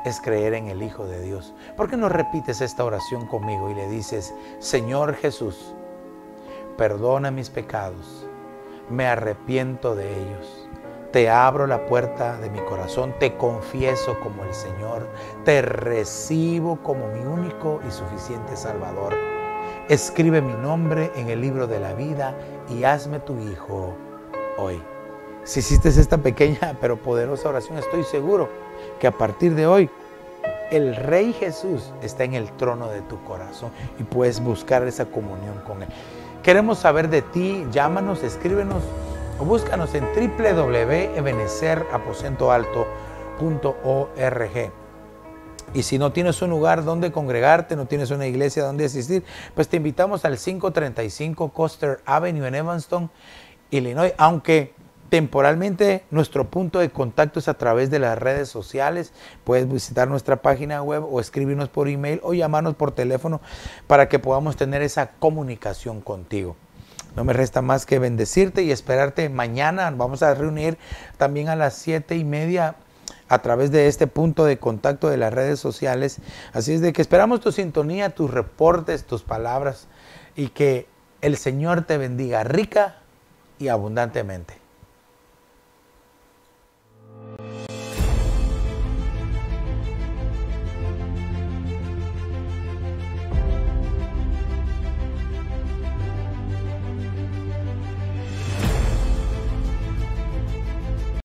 es creer en el Hijo de Dios. ¿Por qué no repites esta oración conmigo y le dices: Señor Jesús, perdona mis pecados, me arrepiento de ellos, te abro la puerta de mi corazón, te confieso como el Señor, te recibo como mi único y suficiente Salvador. Escribe mi nombre en el libro de la vida y hazme tu hijo hoy. Si hiciste esta pequeña pero poderosa oración, estoy seguro que a partir de hoy el Rey Jesús está en el trono de tu corazón y puedes buscar esa comunión con Él. Queremos saber de ti, llámanos, escríbenos o búscanos en www.ebenezeraposentoalto.org. Y si no tienes un lugar donde congregarte, no tienes una iglesia donde asistir, pues te invitamos al 535 Custer Avenue en Evanston, Illinois, aunque temporalmente nuestro punto de contacto es a través de las redes sociales. Puedes visitar nuestra página web o escribirnos por email o llamarnos por teléfono para que podamos tener esa comunicación contigo. No me resta más que bendecirte y esperarte mañana. Vamos a reunir también a las 7:30 a través de este punto de contacto de las redes sociales. Así es de que esperamos tu sintonía, tus reportes, tus palabras y que el Señor te bendiga rica y abundantemente.